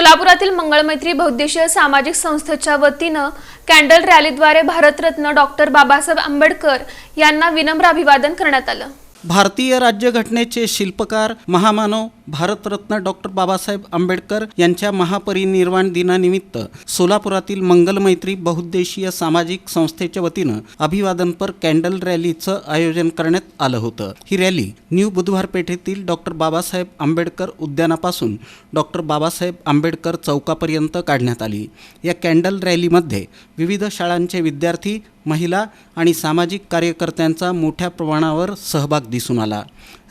सोलापुरातील मंगळमैत्री बहुउद्देशीय सामाजिक संस्थेच्या वतीनं कॅन्डल रॅलीद्वारे भारतरत्न डॉक्टर बाबासाहेब आंबेडकर यांना विनम्र अभिवादन करण्यात आलं। भारतीय राज्यघटनेचे शिल्पकार महामानव भारतरत्न डॉक्टर बाबासाहेब आंबेडकर यांच्या महापरिनिर्वाण दिनानिमित्त सोलापुरातील मंगलमैत्री बहुउद्देशीय सामाजिक संस्थेच्या वतीनं अभिवादनपर कॅन्डल रॅलीचं आयोजन करण्यात आलं होतं। ही रॅली न्यू बुधवार पेठेतील डॉक्टर बाबासाहेब आंबेडकर उद्यानापासून डॉक्टर बाबासाहेब आंबेडकर चौकापर्यंत काढण्यात आली। या कॅन्डल रॅलीमध्ये विविध शाळांचे विद्यार्थी, महिला आणि सामाजिक कार्यकर्त्यांचा मोठ्या प्रमाणावर सहभाग दिसून आला।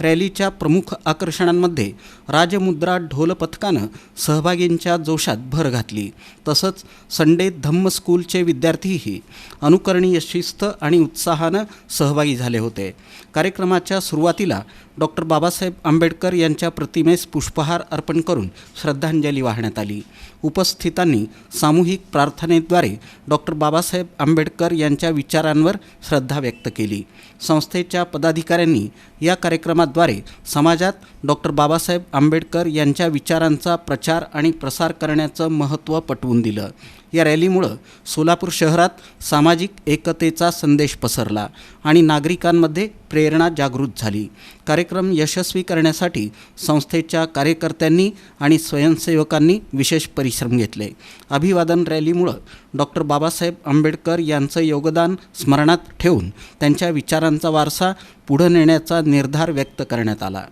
रॅलीच्या प्रमुख आकर्षणांमध्ये राजमुद्रा ढोल पथकानं सहभागींच्या जोशात भर घातली। तसंच संडे धम्म स्कूलचे विद्यार्थीही अनुकरणीय शिस्त आणि उत्साहानं सहभागी झाले होते। कार्यक्रमाच्या सुरुवातीला डॉक्टर बाबासाहेब आंबेडकर यांच्या प्रतिमेस पुष्पहार अर्पण करून श्रद्धांजली वाहण्यात आली। उपस्थितांनी सामूहिक प्रार्थनेद्वारे डॉक्टर बाबासाहेब आंबेडकर यांच्या विचारांवर श्रद्धा व्यक्त केली। संस्थेच्या पदाधिकाऱ्यांनी या कार्यक्रमाद्वारे समाजात डॉक्टर बाबासाहेब आंबेडकर यांच्या विचारांचा प्रचार आणि प्रसार करण्याचं महत्त्व पटवून दिलं। या रॅलीमुळं सोलापूर शहरात सामाजिक एकतेचा संदेश पसरला आणि नागरिकांमध्ये प्रेरणा जागृत झाली। कार्यक्रम यशस्वी करण्यासाठी संस्थेच्या कार्यकर्त्यांनी आणि स्वयंसेवकांनी विशेष परिश्रम घेतले। अभिवादन रॅलीमुळं डॉक्टर बाबासाहेब आंबेडकर यांचं योगदान स्मरणात ठेवून त्यांच्या विचारांचा वारसा पुढे नेण्याचा निर्धार व्यक्त करण्यात आला।